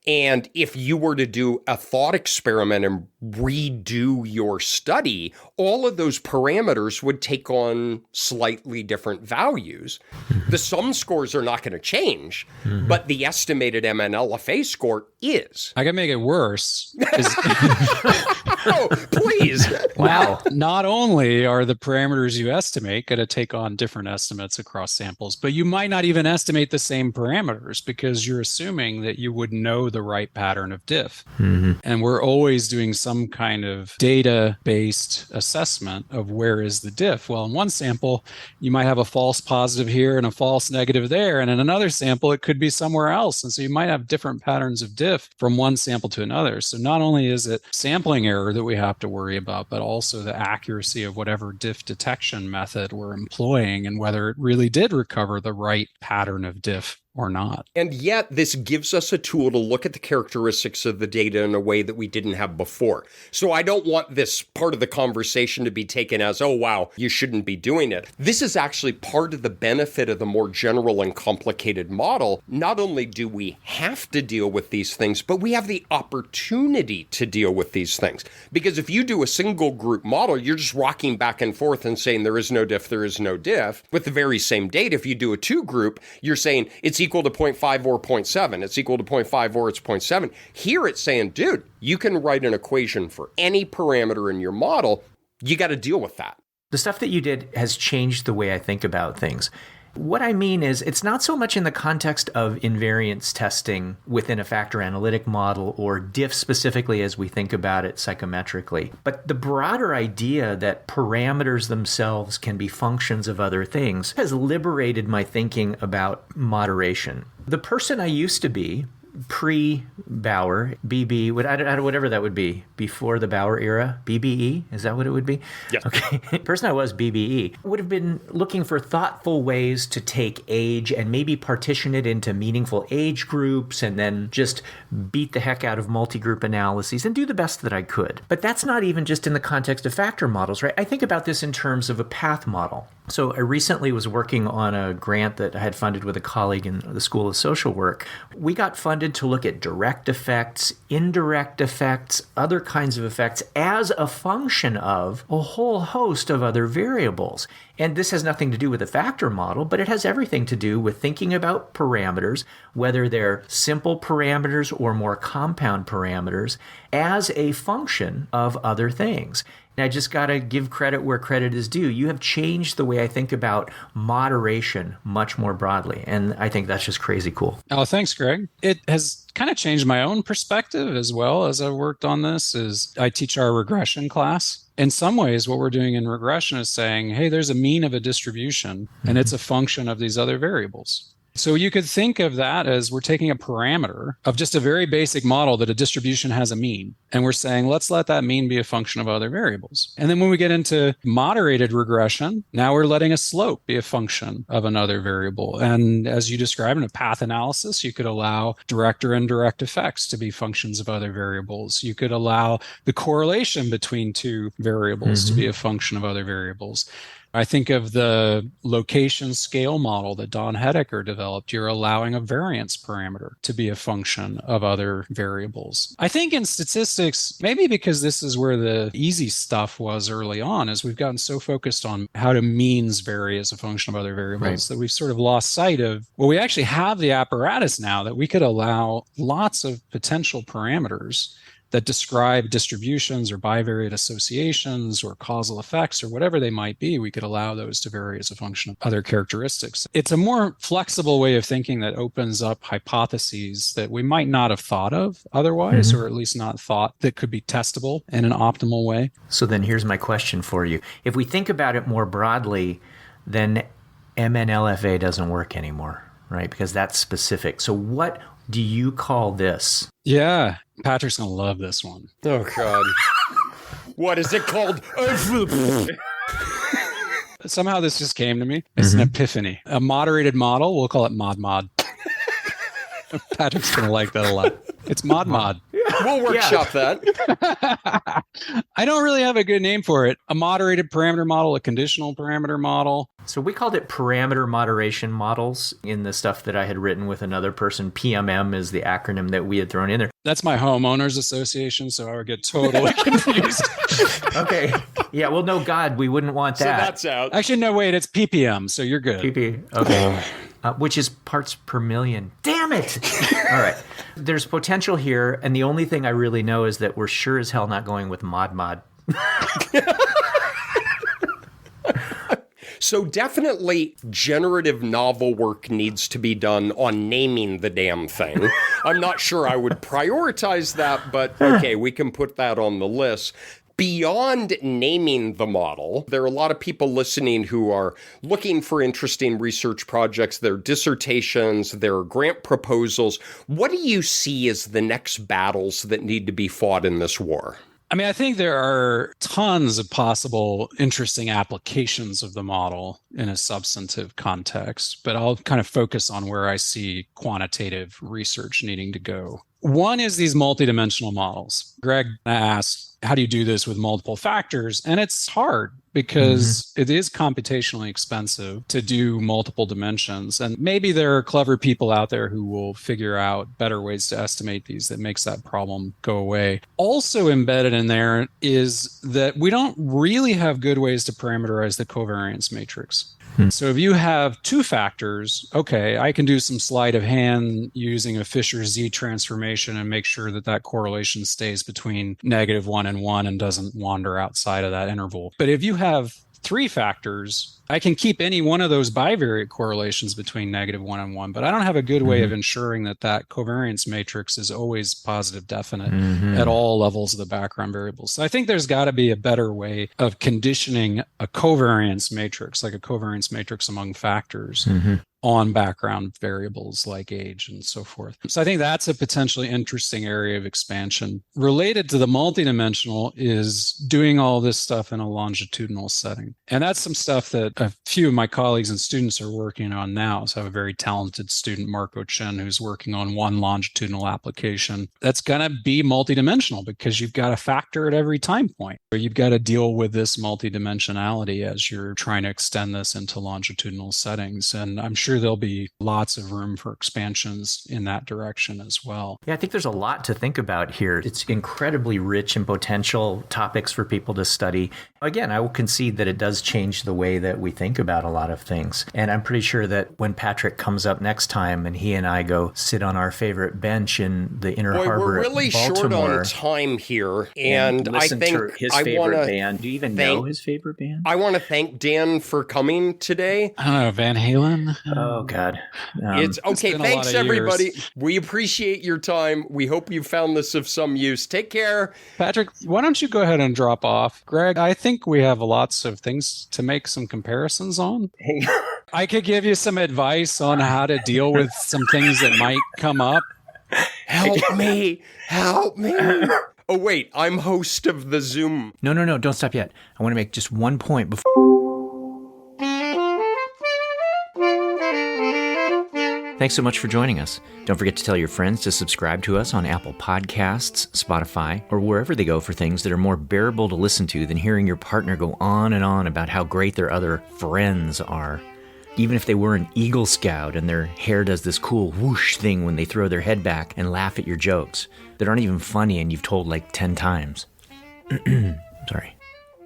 And if you were to do a thought experiment and redo your study, all of those parameters would take on slightly different values. The sum scores are not going to change, but the estimated MNLFA score is. I can make it worse. Oh, please. Wow. Not only are the parameters you estimate going to take on different estimates across samples, but you might not even estimate the same parameters because you're assuming that you would know the right pattern of diff. And we're always doing some kind of data-based assessment of where is the diff. Well, in one sample, you might have a false positive here and a false negative there. And in another sample, it could be somewhere else. And so you might have different patterns of diff from one sample to another. So not only is it sampling error that we have to worry about, but also the accuracy of whatever diff detection method we're employing and whether it really did recover the right pattern of diff or not. And yet this gives us a tool to look at the characteristics of the data in a way that we didn't have before. So I don't want this part of the conversation to be taken as, oh, wow, you shouldn't be doing it. This is actually part of the benefit of the more general and complicated model. Not only do we have to deal with these things, but we have the opportunity to deal with these things. Because if you do a single group model, you're just rocking back and forth and saying there is no diff, there is no diff. With the very same data, if you do a two group, you're saying it's equal to 0.5 or 0.7. It's equal to 0.5 or it's 0.7. Here it's saying, dude, you can write an equation for any parameter in your model. You got to deal with that. The stuff that you did has changed the way I think about things. What I mean is, it's not so much in the context of invariance testing within a factor analytic model or diff specifically as we think about it psychometrically, but the broader idea that parameters themselves can be functions of other things has liberated my thinking about moderation. The person I used to be, pre-Bauer, BB, whatever that would be, before the Bauer era, BBE, is that what it would be? Yes. Okay. The person I was, BBE, would have been looking for thoughtful ways to take age and maybe partition it into meaningful age groups and then just beat the heck out of multi-group analyses and do the best that I could. But that's not even just in the context of factor models, right? I think about this in terms of a path model. So I recently was working on a grant that I had funded with a colleague in the School of Social Work. We got funded to look at direct effects, indirect effects, other kinds of effects as a function of a whole host of other variables. And this has nothing to do with a factor model, but it has everything to do with thinking about parameters, whether they're simple parameters or more compound parameters, as a function of other things. And I just got to give credit where credit is due. You have changed the way I think about moderation much more broadly. And I think that's just crazy cool. Oh, thanks, Greg. It has kind of changed my own perspective as well as I worked on this. Is I teach our regression class. In some ways, what we're doing in regression is saying, hey, there's a mean of a distribution, and it's a function of these other variables. So you could think of that as we're taking a parameter of just a very basic model that a distribution has a mean. And we're saying, let's let that mean be a function of other variables. And then when we get into moderated regression, now we're letting a slope be a function of another variable. And as you described in a path analysis, you could allow direct or indirect effects to be functions of other variables. You could allow the correlation between two variables to be a function of other variables. I think of the location scale model that Don Hedeker developed. You're allowing a variance parameter to be a function of other variables. I think in statistics, maybe because this is where the easy stuff was early on, is we've gotten so focused on how do means vary as a function of other variables that we've sort of lost sight of, well, we actually have the apparatus now that we could allow lots of potential parameters that describe distributions or bivariate associations or causal effects or whatever they might be. We could allow those to vary as a function of other characteristics. It's a more flexible way of thinking that opens up hypotheses that we might not have thought of otherwise, or at least not thought that could be testable in an optimal way. So then here's my question for you. If we think about it more broadly, then MNLFA doesn't work anymore, right? Because that's specific. So what do you call this? Yeah, Patrick's going to love this one. Oh, God. What is it called? Somehow this just came to me. It's an epiphany. A moderated model, we'll call it mod. Patrick's going to like that a lot. It's mod. We'll workshop that. I don't really have a good name for it. A moderated parameter model, a conditional parameter model. So we called it parameter moderation models in the stuff that I had written with another person. PMM is the acronym that we had thrown in there. That's my homeowners association, so I would get totally confused. Okay. Yeah, well, no, God, we wouldn't want that. So that's out. Actually, no, wait, it's ppm, so you're good. Okay. Which is parts per million. Damn it! All right. There's potential here, and the only thing I really know is that we're sure as hell not going with mod. So definitely generative novel work needs to be done on naming the damn thing. I'm not sure I would prioritize that, but okay, we can put that on the list. Beyond naming the model, there are a lot of people listening who are looking for interesting research projects, their dissertations, their grant proposals. What do you see as the next battles that need to be fought in this war? I mean, I think there are tons of possible interesting applications of the model in a substantive context, but I'll kind of focus on where I see quantitative research needing to go. One is these multidimensional models. Greg asked, how do you do this with multiple factors? And it's hard because it is computationally expensive to do multiple dimensions. And maybe there are clever people out there who will figure out better ways to estimate these that makes that problem go away. Also embedded in there is that we don't really have good ways to parameterize the covariance matrix. So if you have two factors, okay, I can do some sleight of hand using a Fisher Z transformation and make sure that that correlation stays between -1 and 1 and doesn't wander outside of that interval. But if you have three factors, I can keep any one of those bivariate correlations between -1 and 1, but I don't have a good way of ensuring that that covariance matrix is always positive definite at all levels of the background variables. So I think there's got to be a better way of conditioning a covariance matrix, like a covariance matrix among factors, on background variables like age and so forth. So I think that's a potentially interesting area of expansion. Related to the multidimensional is doing all this stuff in a longitudinal setting. And that's some stuff that a few of my colleagues and students are working on now. So I have a very talented student, Marco Chen, who's working on one longitudinal application that's going to be multidimensional because you've got a factor at every time point. You've got to deal with this multidimensionality as you're trying to extend this into longitudinal settings. And I'm sure there'll be lots of room for expansions in that direction as well. Yeah, I think there's a lot to think about here. It's incredibly rich in potential topics for people to study. Again, I will concede that it does change the way that we think about a lot of things. And I'm pretty sure that when Patrick comes up next time and he and I go sit on our favorite bench in the Inner Harbor we're really at Baltimore, short on time here. And I listen think to his favorite band. Do you even know his favorite band? I want to thank Dan for coming today. I don't know, Van Halen? Oh, God. It's okay. Thanks, everybody. We appreciate your time. We hope you found this of some use. Take care. Patrick, why don't you go ahead and drop off? Greg, I think we have lots of things to make some comparisons on. I could give you some advice on how to deal with some things that might come up. Help me. Help me. Oh, wait. I'm host of the Zoom. No. Don't stop yet. I want to make just one point before. Thanks so much for joining us. Don't forget to tell your friends to subscribe to us on Apple Podcasts, Spotify, or wherever they go for things that are more bearable to listen to than hearing your partner go on and on about how great their other friends are. Even if they were an Eagle Scout and their hair does this cool whoosh thing when they throw their head back and laugh at your jokes that aren't even funny and you've told like 10 times. Sorry.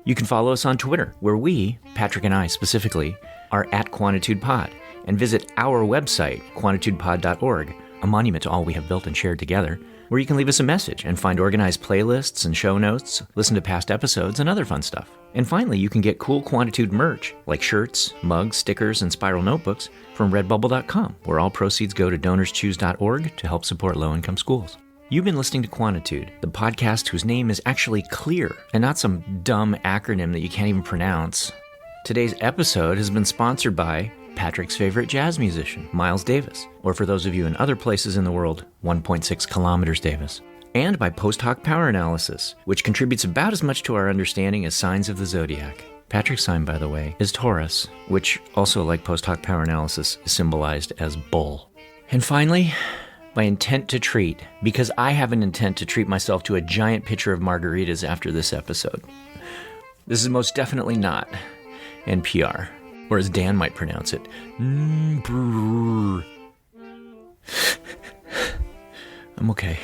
You can follow us on Twitter, where we, Patrick and I specifically, are at QuantitudePod. And visit our website, quantitudepod.org, a monument to all we have built and shared together, where you can leave us a message and find organized playlists and show notes, listen to past episodes, and other fun stuff. And finally, you can get cool Quantitude merch, like shirts, mugs, stickers, and spiral notebooks from redbubble.com, where all proceeds go to donorschoose.org to help support low-income schools. You've been listening to Quantitude, the podcast whose name is actually clear, and not some dumb acronym that you can't even pronounce. Today's episode has been sponsored by Patrick's favorite jazz musician, Miles Davis, or for those of you in other places in the world, 1.6 kilometers Davis. And by Post Hoc Power Analysis, which contributes about as much to our understanding as signs of the zodiac. Patrick's sign, by the way, is Taurus, which also, like Post Hoc Power Analysis, is symbolized as bull. And finally, by intent to treat, because I have an intent to treat myself to a giant pitcher of margaritas after this episode. This is most definitely not NPR. Or as Dan might pronounce it, I'm okay.